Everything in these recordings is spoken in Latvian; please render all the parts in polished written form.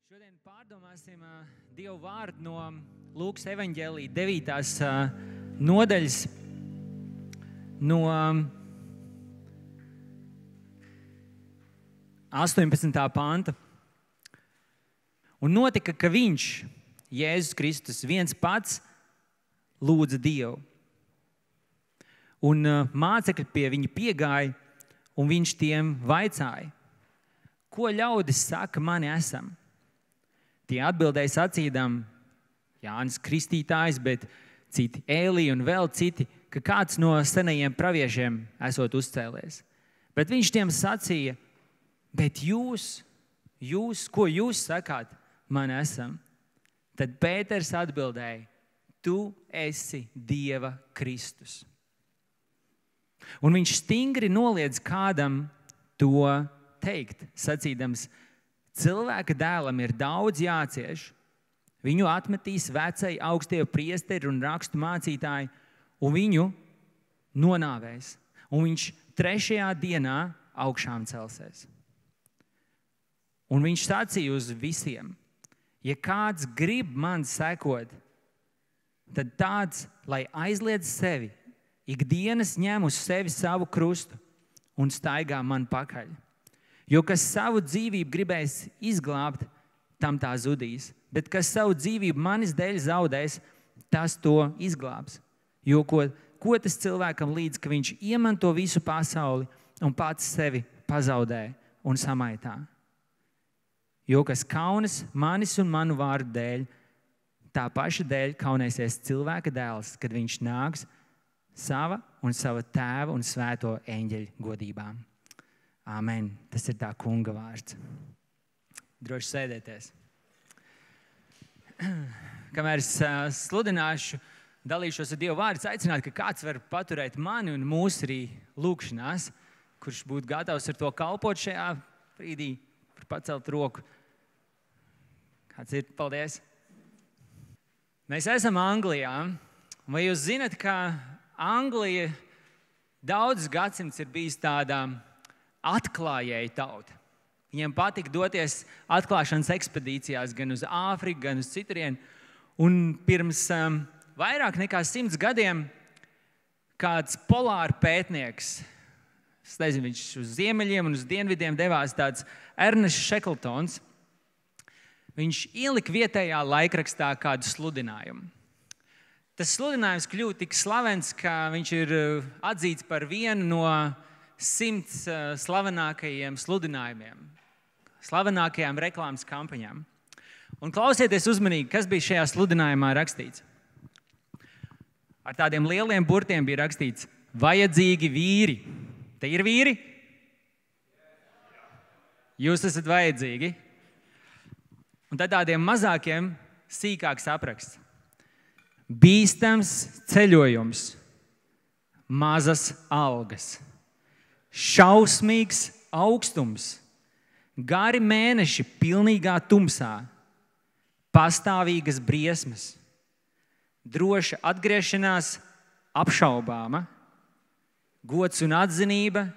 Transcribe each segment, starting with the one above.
Šodien pārdomāsim Dievu vārdu no Lūkas evaņģēlija 9. nodaļas, no 18. panta. Un notika, ka viņš, Jēzus Kristus, viens pats lūdza Dievu. Un mācekļi pie viņa piegāja, un viņš tiem vaicāja: ko ļaudis saka, mani esam? Tie atbildēja sacīdām: Jānis Kristītājs, bet citi Ēlija un vēl citi, ka kāds no senajiem praviešiem esot uzcēlies. Bet viņš tiem sacīja: bet jūs, ko jūs sakāt, man esam? Tad Pēters atbildēja: tu esi Dieva Kristus. Un viņš stingri noliedz kādam to teikt, sacīdams: cilvēka dēlam ir daudz jācieš. Viņu atmetīs vecai augstie priesteri un rakstu mācītāji, un viņu nonāvēs. Un viņš 3. dienā augšām celsies. Un viņš sacīja uz visiem: ja kāds grib man sekot, tad tāds, lai aizliedz sevi, ikdienas ņem uz sevi savu krustu un staigā man pakaļ. Jo kas savu dzīvību gribēs izglābt, tam tā zudīs. Bet kas savu dzīvību manis dēļ zaudēs, tas to izglābs. Jo ko tas cilvēkam līdz, ka viņš iemanto visu pasauli un pats sevi pazaudē un samaitā? Jo kas kaunas manis un manu vārdu dēļ, tā paša dēļ kaunēsies cilvēka dēls, kad viņš nāks sava un sava tēva un svēto eņģeļu godībām. Āmen. Tas ir tā kunga vārds. Droši sēdēties. Kamēr es sludināšu, dalīšos ar Dievu vārdu, aicinātu, ka kāds var paturēt mani un mūs arī lūkšanās, kurš būtu gatavs ar to kalpot šajā brīdī, var pacelt roku. Kāds ir? Paldies. Mēs esam Anglijā. Vai jūs zinat, ka Anglija daudzus gadsimtus ir bijis tāda atklājēja tauta? Viņiem patika doties atklāšanas ekspedīcijās gan uz Āfriku, gan uz citurien. Un pirms vairāk nekā 100 gadiem kāds polāra pētnieks, es nezinu, viņš uz ziemeļiem un uz dienvidiem devās, tāds Ernests Šekltons, viņš ielika vietējā laikrakstā kādu sludinājumu. Tas sludinājums kļūst tik slavens, ka viņš ir atzīts par vienu no 100 slavenākajiem sludinājumiem, slavenākajām reklāmas kampaņām. Un klausieties uzmanīgi, kas bija šajā sludinājumā rakstīts. Ar tādiem lieliem burtiem bija rakstīts: vajadzīgi vīri. Te ir vīri? Jūs esat vajadzīgi. Un tad tādiem mazākiem sīkāks apraksts: bīstams ceļojums, mazas algas, šausmīgs augstums, gari mēneši pilnīgā tumsā, pastāvīgas briesmas, droša atgriešanās apšaubāma, gods un atzinība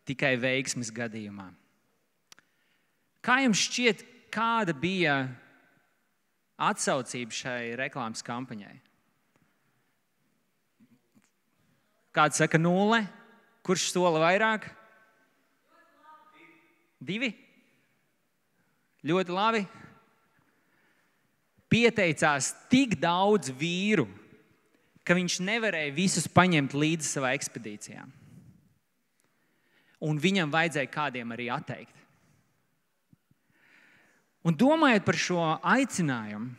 tikai veiksmes gadījumā. Kā jums šķiet, kāda bija atsaucība šai reklāmas kampaņai? Kāds saka 0? Kurš sola vairāk? 2? Ļoti labi. Pieteicās tik daudz vīru, ka viņš nevarēja visus paņemt līdzi savā ekspedīcijā. Un viņam vajadzēja kādiem arī atteikt. Un domājot par šo aicinājumu,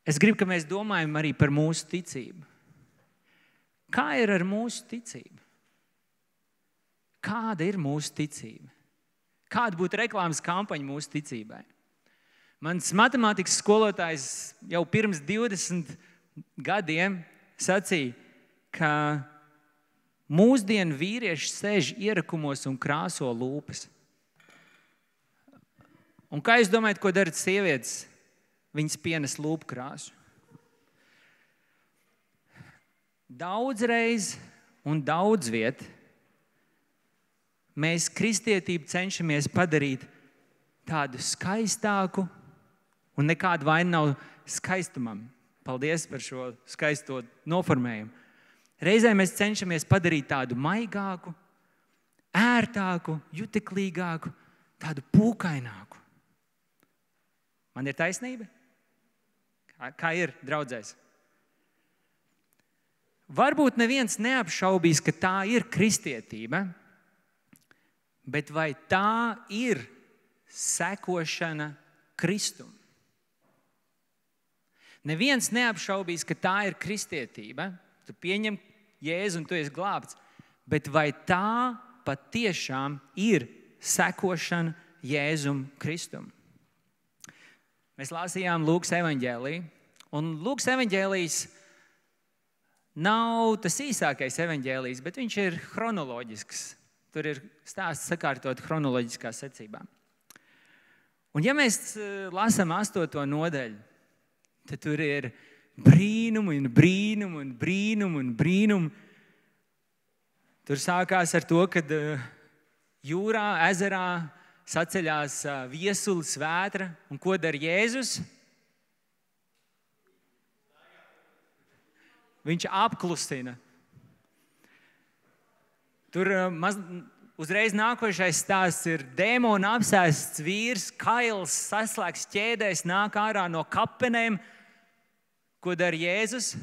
es gribu, ka mēs domājam arī par mūsu ticību. Kā ir ar mūsu ticību? Kāda ir mūsu ticība? Kāda būtu reklāmas kampaņa mūsu ticībai? Mans matemātikas skolotājs jau pirms 20 gadiem sacīja, ka mūsdienu vīrieši sēž ierakumos un krāso lūpas. Un kā jūs domājat, ko dara sievietes? Viņas pienes lūpu krāsu. Daudzreiz un daudz viet mēs kristietību cenšamies padarīt tādu skaistāku, un nekāda vaina nav skaistumam. Paldies par šo skaisto noformējumu. Reizēm mēs cenšamies padarīt tādu maigāku, ērtāku, juteklīgāku, tādu pūkaināku. Man ir taisnība? Kā ir, draudzēs? Varbūt neviens neapšaubīs, ka tā ir kristietība, bet vai tā ir sekošana Kristum? Neviens neapšaubīs, ka tā ir kristietība. Tu pieņem Jēzu un tu esi glābts. Bet vai tā patiešām ir sekošana Jēzum Kristum? Mēs lasījām Lūkas evaņģēliju. Un Lūkas evaņģēlijs nav tas īsākais evaņģēlijs, bet viņš ir chronoloģisks. Tur ir stāsts sakārtot chronoloģiskā secībā. Un ja mēs lasām 8. nodaļu, tad tur ir brīnumi un brīnumi un brīnumi un brīnumi. Tur sākās ar to, kad jūrā, ezerā saceļās viesulis, vētra. Un ko dara Jēzus? Viņš apklusina. Tur uzreiz nākošais stāsts ir dēmona apsēsts vīrs, kails, saslēgts ķēdēs, nāk ārā no kapenēm. Ko dara Jēzus?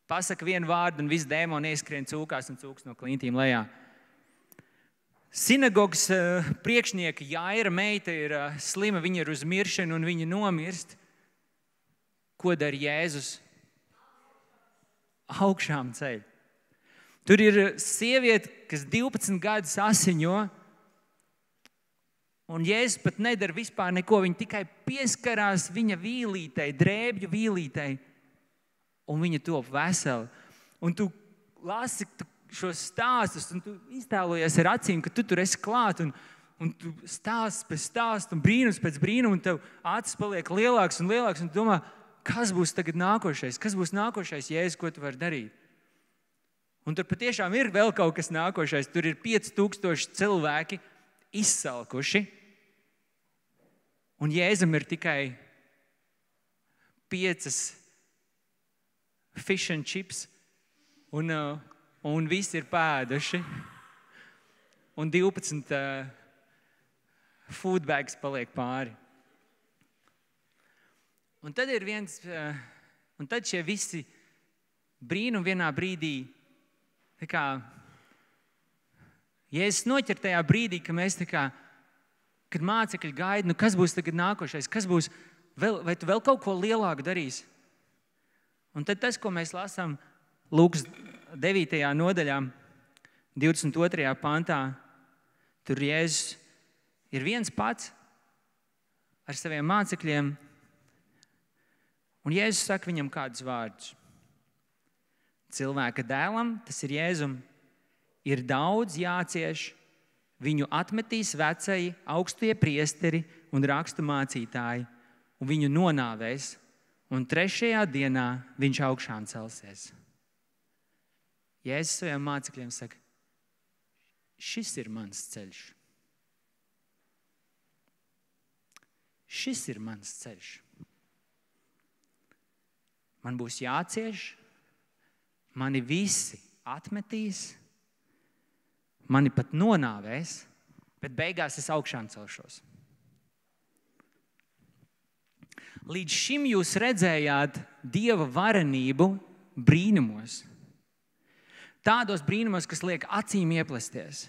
Pasaka vienu vārdu un viss dēmoni ieskrien cūkās un cūks no klintīm lejā. Sinagogas priekšnieka Jaira meita ir slima, viņa ir uz miršanu un viņa nomirst. Ko dara Jēzus? Augšām ceļ. Tur ir sieviete, kas 12 gadus asiņo, un Jēzus pat nedara vispār neko. Viņa tikai pieskarās viņa vīlītei, drēbju vīlītei, un viņa top vesela. Un tu lasi šos stāstus, un tu iztēlojies ar acīm, ka tu tur esi klāt, un tu stāsts pēc stāsta, un brīnums pēc brīnuma, un tev acis paliek lielāks un lielāks, un tu domā, kas būs tagad nākošais? Kas būs nākošais, Jēzus, ko tu vari darīt? Un tur patiešām ir vēl kaut kas nākošais. Tur ir 5000 cilvēki izsalkuši. Un Jēzum ir tikai 5 fish and chips. Un visi ir pēduši. Un 12 food bags paliek pāri. Un tad ir un tad šie visi brīnumi vienā brīdī, tā kā Jēzus noķer tajā brīdī, ka mēs tā kā, kad mācekļi gaida, kas būs tagad nākošais, kas būs, vai tu vēl kaut ko lielāku darīsi? Un tad tas, ko mēs lasām Lūkas 9. nodaļā, 22. pantā, tur Jēzus ir viens pats ar saviem mācekļiem, un Jēzus saka viņam kādus vārdus. Cilvēka dēlam, tas ir Jēzum, ir daudz jācieš, viņu atmetīs vecai, augstie priesteri un rakstu mācītāji, un viņu nonāvēs, un 3. dienā viņš augšām celsies. Jēzus saviem mācekļiem saka, šis ir mans ceļš. Šis ir mans ceļš. Man būs jācieš, mani visi atmetīs, mani pat nonāvēs, bet beigās es augšām celšos. Līdz šim jūs redzējāt Dieva varenību brīnumos. Tādos brīnumos, kas liek acīm ieplesties.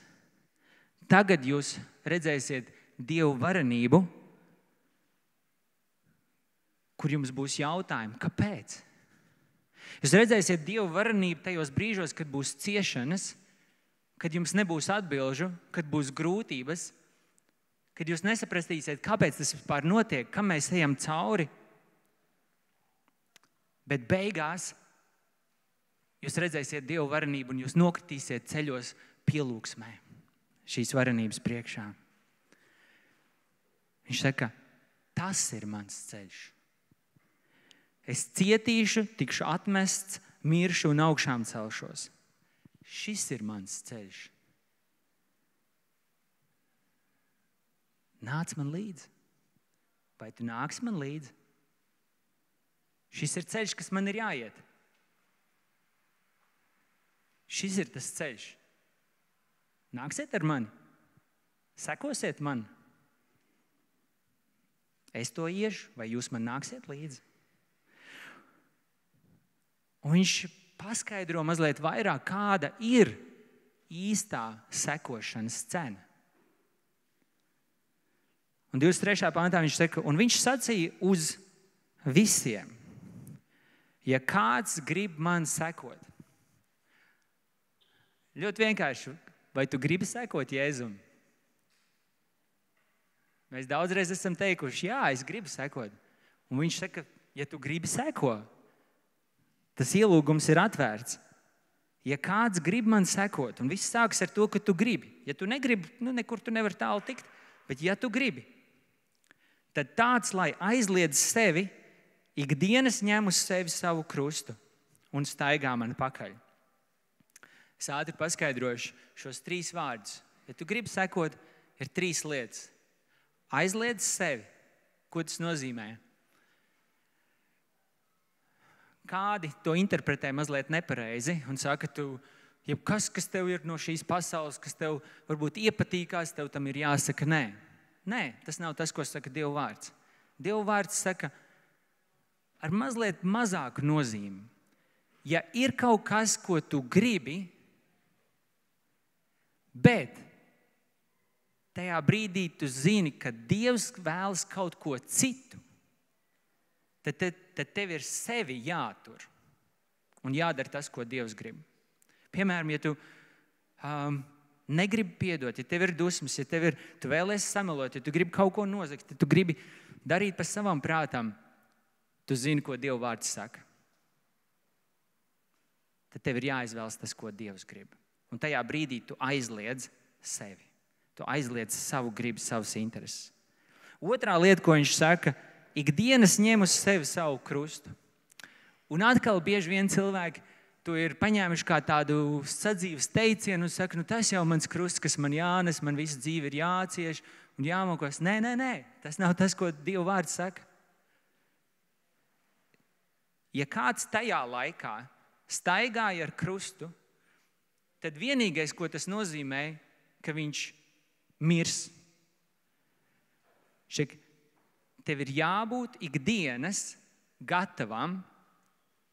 Tagad jūs redzēsiet Dievu varenību, kur jums būs jautājumi, kāpēc? Jūs redzēsiet Dievu varenību tajos brīžos, kad būs ciešanas, kad jums nebūs atbilžu, kad būs grūtības, kad jūs nesaprastīsiet, kāpēc tas vispār notiek, kam mēs ejam cauri. Bet beigās jūs redzēsiet Dievu varenību un jūs nokritīsiet ceļos pielūgsmē šīs varenības priekšā. Viņš saka, tas ir mans ceļš. Es cietīšu, tikšu atmests, miršu un augšām celšos. Šis ir mans ceļš. nāc man līdzi. Vai tu nāksi man līdzi? Šis ir ceļš, kas man ir jāiet. Šis ir tas ceļš. Nāksiet ar mani? Sekosiet man? Es to iešu, vai jūs man nāksiet līdzi? Un viņš paskaidro mazliet vairāk, kāda ir īstā sekošanas cena. Un 23. pantā viņš saka, un viņš sacīja uz visiem, ja kāds grib man sekot. Ļoti vienkārši, vai tu gribi sekot Jēzum? Mēs daudzreiz esam teikuši, jā, es gribu sekot. Un viņš saka, ja tu gribi seko, tas ielūgums ir atvērts. Ja kāds grib man sekot, un viss sākas ar to, ka tu gribi. Ja tu negribi, nekur tu nevar tālu tikt, bet ja tu gribi, tad tāds, lai aizliedz sevi, ikdienas ņem uz sevi savu krustu un staigā man pakaļ. Es ātri paskaidrošu šos 3 vārdus. Ja tu gribi sekot, ir 3 lietas. Aizliedz sevi. Ko tas nozīmē? Kādi to interpretē mazliet nepareizi un saka, kas tev ir no šīs pasaules, kas tev varbūt iepatīkās, tev tam ir jāsaka nē. Nē, tas nav tas, ko saka Dieva vārds. Dieva vārds saka ar mazliet mazāku nozīmi. Ja ir kaut kas, ko tu gribi, bet tajā brīdī tu zini, ka Dievs vēlas kaut ko citu, tad tev ir sevi jātur un jādara tas, ko Dievs grib. Piemēram, ja tu negribi piedot, ja tev ir dusmas, ja tu vēlies samelot, ja tu gribi kaut ko nozagt, ja tu gribi darīt pa savam prātam, tu zini, ko Dieva vārds saka. Tad tev ir jāizvēlas tas, ko Dievs grib. Un tajā brīdī tu aizliedz sevi. Tu aizliedz savu gribu, savus intereses. Otrā lieta, ko viņš saka, ikdienas ņem uz sevi savu krustu. Un atkal bieži vien cilvēki to ir paņēmuši kā tādu sadzīves teicienu un saka, tas jau mans krusts, kas man jānes, man visu dzīvi ir jācieš un jāmokos. Nē, tas nav tas, ko Dieva vārds saka. Ja kāds tajā laikā staigāja ar krustu, tad vienīgais, ko tas nozīmē, ka viņš mirs. Tev ir jābūt ikdienas gatavam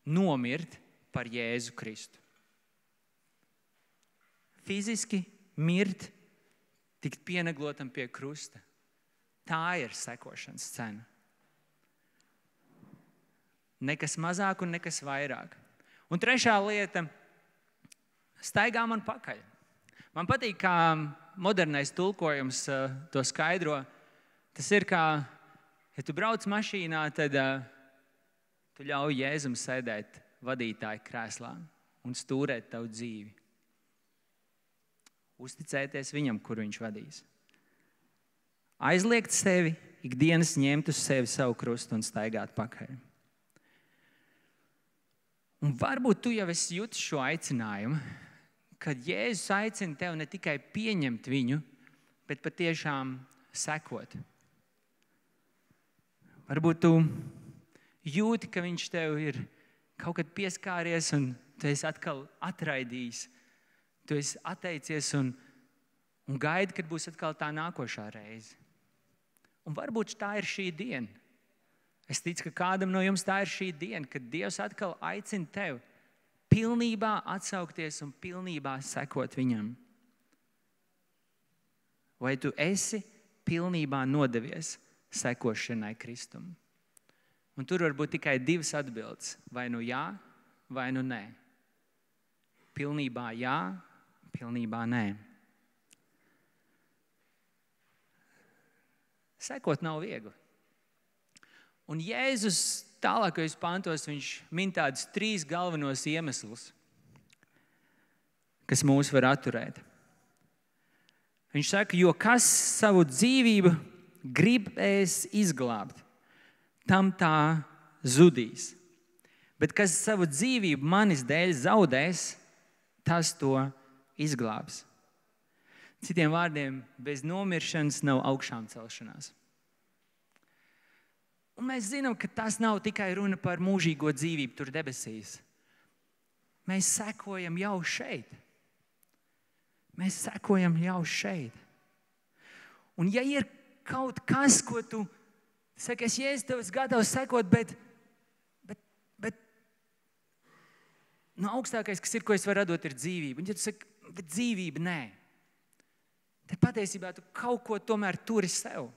nomirt par Jēzu Kristu. Fiziski mirt, tikt pienaglotam pie krusta. Tā ir sekošanas cena. Nekas mazāk un nekas vairāk. Un trešā lieta – staigā man pakaļ. Man patīk, kā modernais tulkojums to skaidro. Tas ir kā, ja tu brauc mašīnā, tad tu ļauj Jēzum sēdēt vadītāja krēslā un stūrēt tavu dzīvi. Uzticēties viņam, kur viņš vadīs. Aizliegt sevi, ikdienas ņemt uz sevi savu krustu un staigāt pakaļ. Un varbūt tu jau esi jutis šo aicinājumu, kad Jēzus aicina tev ne tikai pieņemt viņu, bet patiešām sekot. Varbūt tu jūti, ka viņš tev ir kaut kad pieskāries un tu esi atkal atraidījis. Tu esi atteicies un gaidi, kad būs atkal tā nākošā reize. Un varbūt tā ir šī diena. Es ticu, ka kādam no jums tā ir šī diena, kad Dievs atkal aicina tevi pilnībā atsaukties un pilnībā sekot viņam. Vai tu esi pilnībā nodevies sekošanai Kristum? Un tur var būt tikai 2 atbildes. Vai nu jā, vai nu nē. Pilnībā jā, pilnībā nē. Sekot nav viegli. Un Jēzus tālākajos pantos viņš min tādus 3 galvenos iemeslus, kas mūs var atturēt. Viņš saka, jo kas savu dzīvību gribēs izglābt, tam tā zudīs. Bet kas savu dzīvību manis dēļ zaudēs, tas to izglābs. Citiem vārdiem, bez nomiršanas nav augšām celšanās. Un mēs zinām, ka tas nav tikai runa par mūžīgo dzīvību tur debesīs. Mēs sekojam jau šeit. Mēs sekojam jau šeit. Un ja ir kaut kas, ko tu saki, es Jēzus tev esmu gatavs sekot, bet augstākais, kas ir, ko es varu atdot, ir dzīvība. Un ja tu saki, bet dzīvība nē, tad patiesībā tu kaut ko tomēr turi sev.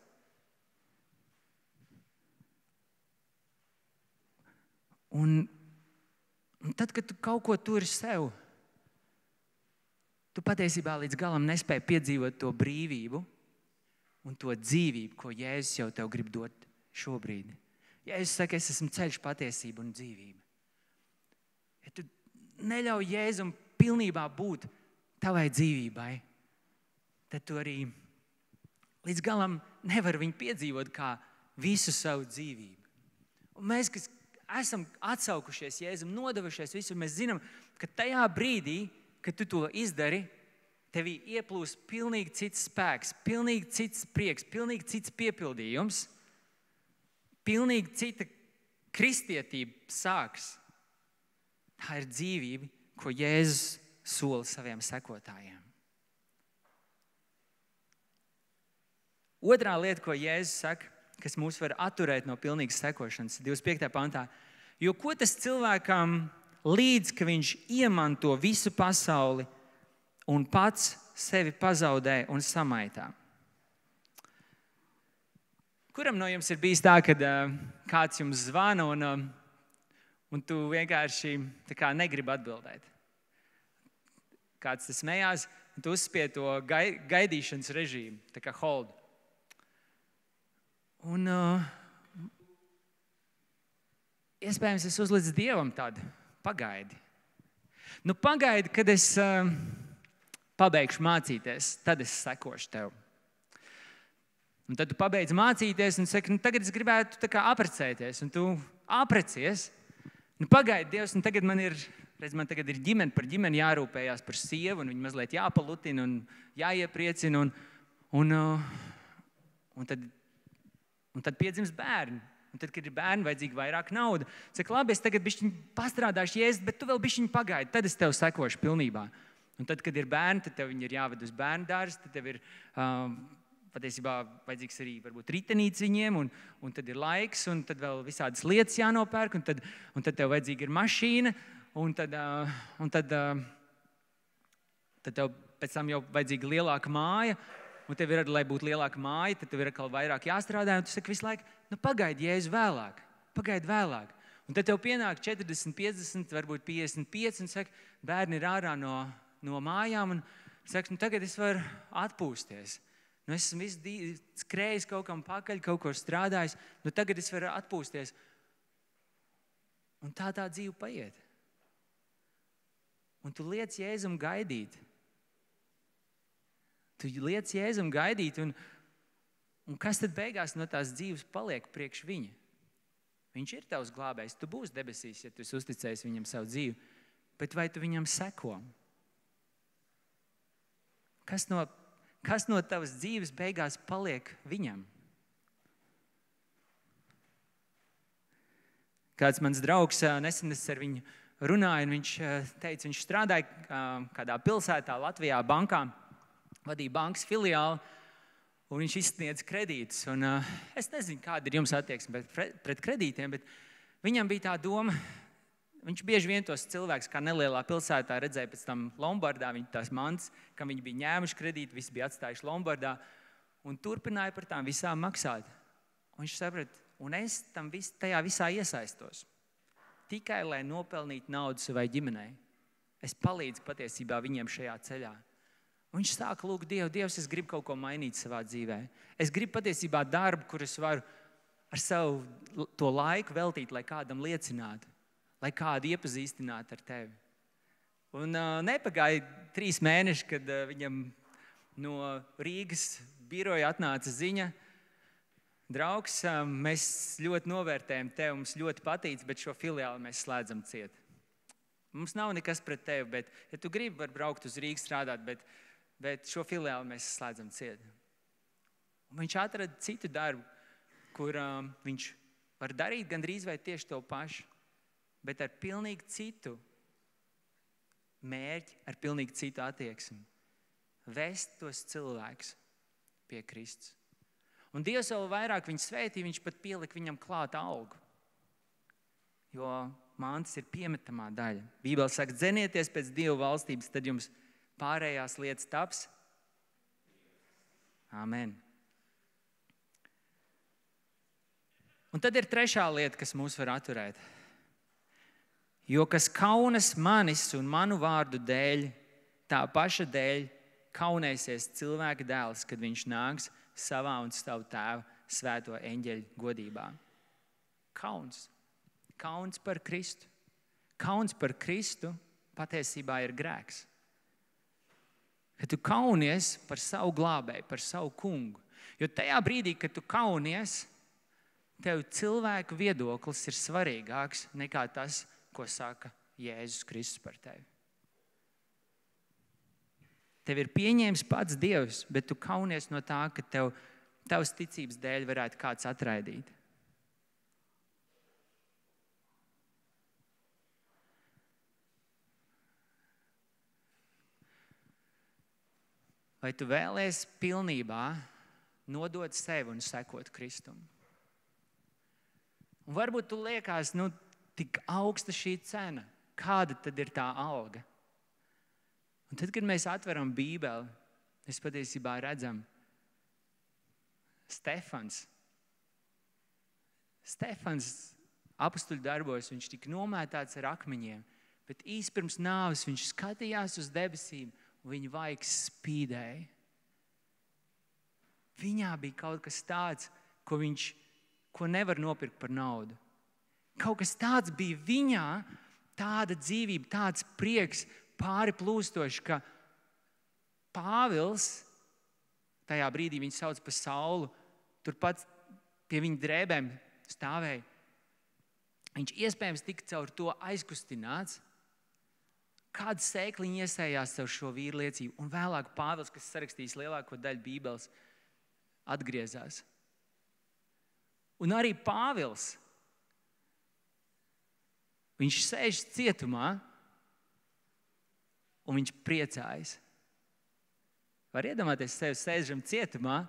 Un tad, kad tu kaut ko turi sev, tu patiesībā līdz galam nespēji piedzīvot to brīvību un to dzīvību, ko Jēzus jau tev grib dot šobrīd. Jēzus saka, es esmu ceļš, patiesība un dzīvība. Ja tu neļauj Jēzum pilnībā būt tavai dzīvībai, tad tu arī līdz galam nevari viņu piedzīvot kā visu savu dzīvību. Un mēs, kas esam atsaukušies Jēzum, nodevušies visur, mēs zinām, ka tajā brīdī, kad tu to izdari, tevī ieplūst pilnīgi cits spēks, pilnīgi cits prieks, pilnīgi cits piepildījums, pilnīgi cita kristietība sāks. Tā ir dzīvība, ko Jēzus sola saviem sekotājiem. Otrā lieta, ko Jēzus saka, kas mūs var atturēt no pilnīgas sekošanas, 25. pantā. Jo ko tas cilvēkam līdz, ka viņš iemanto visu pasauli un pats sevi pazaudē un samaitā? Kuram no jums ir bijis tā, kad kāds jums zvana un tu vienkārši tā kā negribi atbildēt? Kāds te smējās, un tu uzspied to gaidīšanas režīmu, tā kā hold. Un iespējams es uzlicu Dievam tādu pagaidi. Nu pagaidi, kad es pabeigšu mācīties, tad es sekošu tev. Un tad tu pabeidz mācīties un saki, nu tagad es gribētu tā kā aprecēties. Un tu aprecies. Nu pagaidi, Dievs, un tagad man tagad ir ģimene par ģimeni jārūpējās par sievu, un viņu mazliet jāpalutina un jāiepriecina. Un tad piedzimst bērni. Un tad, kad ir bērni, vajadzīga vairāk nauda. Saka, labi, es tagad bišķiņ pastrādāšu Jēzus, bet tu vēl bišķiņ pagaidi. Tad es tev sekošu pilnībā. Un tad, kad ir bērni, tad tev viņi ir jāved uz bērnu dārzu, tad tev ir patiesībā vajadzīgs arī varbūt ritenīts viņiem, un tad ir laiks, un tad vēl visādas lietas jānopērk, un tad tev vajadzīga ir mašīna, un tad tev pēc tam jau vajadzīga lielāka māja, un tev ir, lai būtu lielāka māja, tad tev ir atkal vairāk jāstrādā, un tu saki visu laiku, nu pagaidi, Jēzu, vēlāk, pagaidi vēlāk. Un tad tev pienāk 40, 50, varbūt 55, un saka, bērni ir ārā no mājām, un saka, nu tagad es varu atpūsties. Nu es esmu visu skrējis kaut kam pakaļ, kaut ko strādājis, nu tagad es varu atpūsties. Un tā dzīve paiet. Un tu liec Jēzum gaidīt. Tu liec Jēzum gaidīt, un kas tad beigās no tās dzīves paliek priekš viņa? Viņš ir tavs glābējs, tu būsi debesīs, ja tu esi uzticējis viņam savu dzīvi, bet vai tu viņam seko? Kas no tavas dzīves beigās paliek viņam? Kāds mans draugs, nesen es ar viņu runāju, un viņš teica, viņš strādāja kādā pilsētā Latvijā bankā, vadīja bankas filiāli, un viņš izsniedz kredītus. Un, es nezinu, kāda ir jums attieksme pret kredītiem, bet viņam bija tā doma, viņš bieži vien tos cilvēkus, kā nelielā pilsētā, redzēja pēc tam Lombardā, viņi tās mantas, kam viņi bija ņēmuši kredītu, visi bija atstājuši Lombardā, un turpināja par tām visām maksāt. Un viņš saprata, un es tajā visā iesaistos. Tikai, lai nopelnītu naudu savai ģimenei. Es palīdzu patiesībā viņiem šajā ceļā. Un viņš sāka lūgt Dievu, Dievs, es gribu kaut ko mainīt savā dzīvē. Es gribu patiesībā darbu, kur es varu ar savu to laiku veltīt, lai kādam liecinātu, lai kādu iepazīstinātu ar tevi. Un nepagāja 3 mēneši, kad viņam no Rīgas biroja atnāca ziņa, draugs, mēs ļoti novērtējam tevi, mums ļoti patīc, bet šo filiāli mēs slēdzam ciet. Mums nav nekas pret tevi, bet, ja tu gribi, var braukt uz Rīgas strādāt, bet bet šo filiāli mēs slēdzam ciet. Un viņš atrada citu darbu, kur viņš var darīt gandrīz vai tieši to pašu, bet ar pilnīgi citu mērķi, ar pilnīgi citu attieksmi. Vest tos cilvēkus pie Kristus. Un Dievs vēl vairāk viņu svētīja, viņš pat pielika viņam klāt algu. Jo mantas ir piemetamā daļa. Bībele saka, dzenieties pēc Dieva valstības, tad jums pārējās lietas taps. Amen. Un tad ir trešā lieta, kas mūs var atturēt. Jo kas kaunas manis un manu vārdu dēļ, tā paša dēļ kaunēsies cilvēka dēls, kad viņš nāks savā un savu tēvu svēto eņģeļu godībā. Kauns. Kauns par Kristu. Kauns par Kristu patiesībā ir grēks. Kad tu kaunies par savu glābēju, par savu kungu. Jo tajā brīdī, kad tu kaunies, tev cilvēku viedoklis ir svarīgāks nekā tas, ko saka Jēzus Kristus par tevi. Tev ir pieņēmis pats Dievs, bet tu kaunies no tā, ka tavas ticības dēļ varētu kāds atraidīt. Vai tu vēlies pilnībā nodot sevi un sekot Kristum? Un varbūt tu liekas, tik augsta šī cena. Kāda tad ir tā alga? Un tad, kad mēs atveram Bībeli, mēs patiesībā redzam Stefans apostuļu darbos, viņš tika nomētāts ar akmeņiem, bet īsi pirms nāves viņš skatījās uz debesīm un viņa vaigs spīdēja. Viņā bija kaut kas tāds, ko nevar nopirkt par naudu. Kaut kas tāds bija viņā, tāda dzīvība, tāds prieks, pāri plūstoši, ka Pāvils, tajā brīdī viņu sauc par Saulu, turpat pie viņa drēbēm stāvēja. Viņš iespējams tika caur to aizkustināts, kāda sēkliņa iesējās caur šo vīru liecību. Un vēlāk Pāvils, kas sarakstījis lielāko daļu Bībeles, atgriezās. Un arī Pāvils, viņš sēž cietumā, un viņš priecājas. Var iedomāties sevi sēžam cietumā,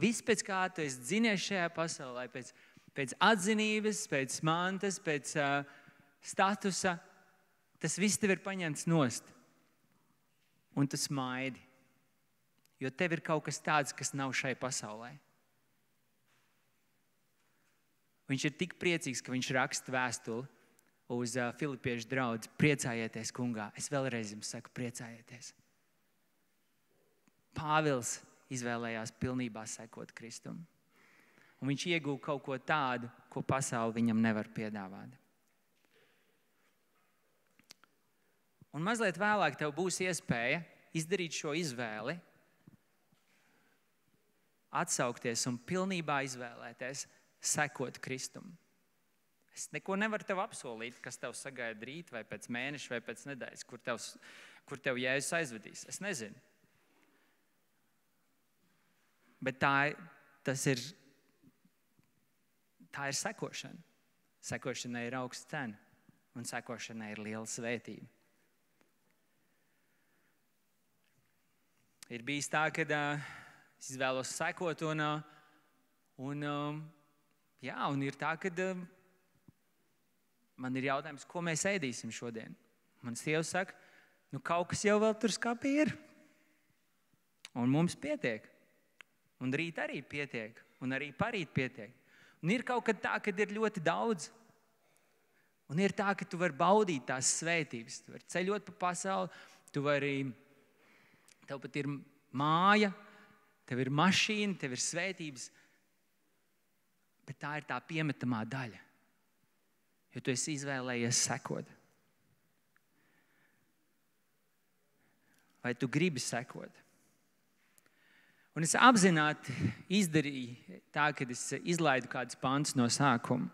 viss pēc kā tu esi dzinies šajā pasaulē, pēc atzinības, pēc mantas, pēc statusa, tas viss tev ir paņemts nost. Un tu smaidi, jo tev ir kaut kas tāds, kas nav šai pasaulē. Viņš ir tik priecīgs, ka viņš raksta vēstuli uz Filipiešu draudzi, priecājieties kungā. Es vēlreiz jums saku, priecājieties. Pāvils izvēlējās pilnībā sekot Kristum. Un viņš ieguva kaut ko tādu, ko pasaule viņam nevar piedāvāt. Un mazliet vēlāk tev būs iespēja izdarīt šo izvēli, atsaukties un pilnībā izvēlēties sekot Kristum. Es neko nevaru tev apsolīt, kas tev sagaida rīt, vai pēc mēneša, vai pēc nedēļas, kur tev Jēzus aizvedīs. Es nezinu. Bet tā ir sekošana. Sekošanai ir augsta cena, un sekošanai ir liela svētība. Ir bijis tā, ka es izvēlos sekot, un ir tā, ka man ir jautājums, ko mēs ēdīsim šodien. Man sieva saka, kaut kas jau vēl tur skapī ir. Un mums pietiek. Un rīt arī pietiek. Un arī parīt pietiek. Un ir kaut kad tā, kad ir ļoti daudz. Un ir tā, ka tu vari baudīt tās svētības. Tu vari ceļot pa pasauli, tev pat ir māja, tev ir mašīna, tev ir svētības. Bet tā ir tā piemetamā daļa. Jo tu esi izvēlējies sekot. Vai tu gribi sekot? Un es apzināti izdarīju tā, ka es izlaidu kādus pantus no sākuma.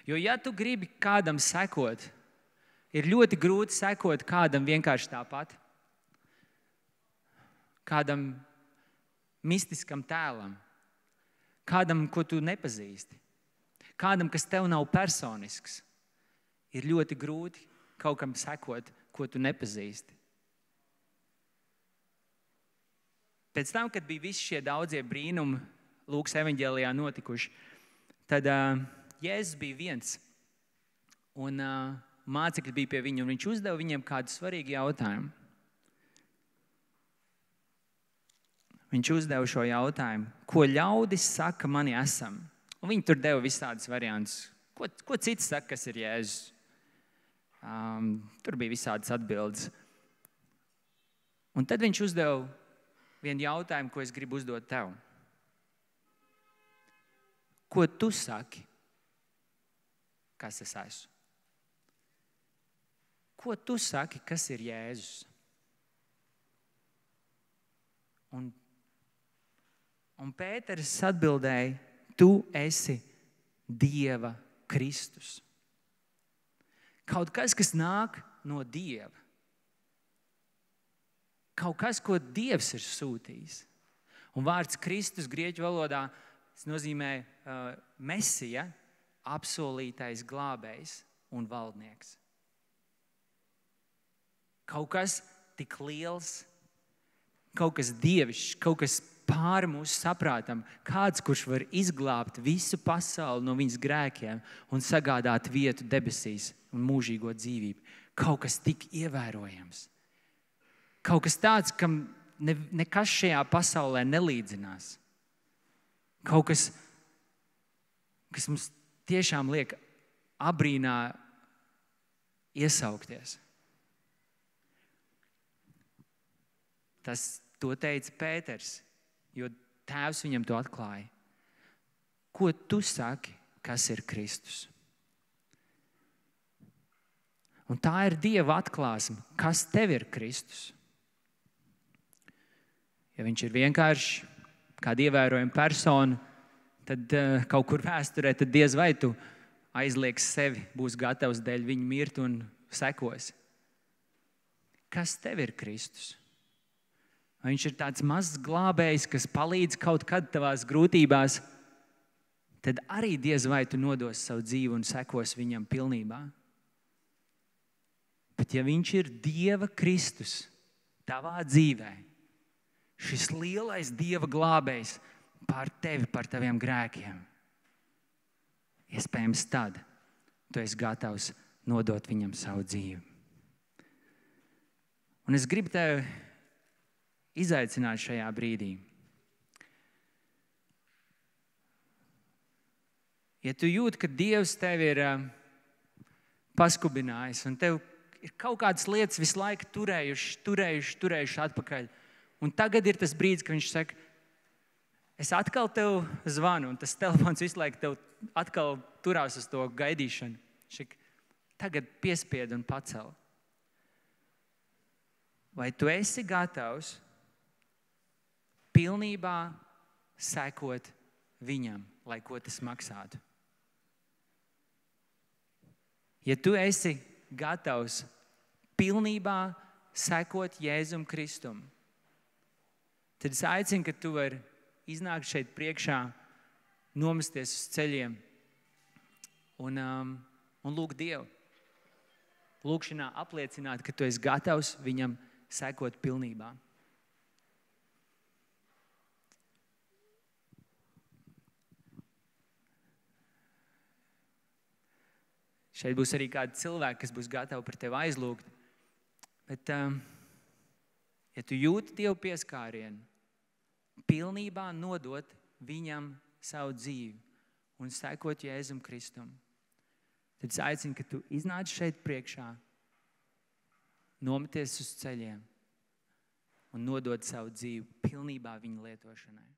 Jo ja tu gribi kādam sekot, ir ļoti grūti sekot kādam vienkārši tāpat. kādam mistiskam tēlam, kādam, ko tu nepazīsti, kādam, kas tev nav personisks, ir ļoti grūti kaut kam sekot, ko tu nepazīsti. Pēc tam, kad bija visi šie daudzie brīnumi Lūkas evaņģēlijā notikuši, tad Jēzus bija viens, un mācekļi bija pie viņa, un viņš uzdeva viņiem kādu svarīgu jautājumu. Viņš uzdeva šo jautājumu, ko ļaudis saka mani esam? Un viņi tur deva visādus variantus. Ko cits saka, kas ir Jēzus? Tur bija visādas atbildes. Un tad viņš uzdeva vienu jautājumu, ko es gribu uzdot tev. Ko tu saki, kas es esmu? Ko tu saki, kas ir Jēzus? Un Pēters atbildēja, tu esi Dieva Kristus. Kaut kas, kas nāk no Dieva. Kaut kas, ko Dievs ir sūtījis. Un vārds Kristus grieķu valodā nozīmē Mesija, apsolītais glābējs un valdnieks. Kaut kas tik liels, kaut kas dievišķs, kaut kas pāri mūsu saprātam, kāds, kurš var izglābt visu pasauli no viņas grēkiem un sagādāt vietu debesīs un mūžīgo dzīvību. Kaut kas tik ievērojams. Kaut kas tāds, kam nekas šajā pasaulē nelīdzinās. Kaut kas, kas mums tiešām liek abrīnā iesaukties. To teica Pēters, jo Tēvs viņam to atklāja. Ko tu saki, kas ir Kristus? Un tā ir Dieva atklāsme, kas tev ir Kristus. Ja viņš ir vienkārši kāda ievērojama persona, tad kaut kur vēsturē, tad diez vai tu aizliegsi sevi, būs gatavs dēļ viņa mirt un sekosi. Kas tev ir Kristus? Vai viņš ir tāds mazs glābējs, kas palīdz kaut kad tavās grūtībās, tad arī diez vai tu nodos savu dzīvi un sekos viņam pilnībā. Bet ja viņš ir Dieva Kristus tavā dzīvē, šis lielais Dieva glābējs pār tevi, par taviem grēkiem, iespējams tad tu esi gatavs nodot viņam savu dzīvi. Un es gribu tevi izaicināt šajā brīdī. Ja tu jūti, ka Dievs tevi ir paskubinājis un tev ir kaut kādas lietas visu laiku turējuši atpakaļ, un tagad ir tas brīdis, ka viņš saka, es atkal tev zvanu, un tas telefons visu laiku tev atkal turās uz to gaidīšanu. Tagad piespied un pacel. Vai tu esi gatavs pilnībā sekot viņam, lai ko tas maksātu? Ja tu esi gatavs pilnībā sekot Jēzum Kristum, tad es aicinu, ka tu vari iznākt šeit priekšā, nomesties uz ceļiem un lūgt Dievu. Lūkšanā apliecināt, ka tu esi gatavs viņam sekot pilnībā. Šeit būs arī kādi cilvēki, kas būs gatavi par tevi aizlūgt. Bet, ja tu jūti Dievu pieskārienu, pilnībā nodot viņam savu dzīvi un sekot Jēzum Kristum, tad es aicinu, ka tu iznāc šeit priekšā, nometies uz ceļiem un nodod savu dzīvi pilnībā viņa lietošanai.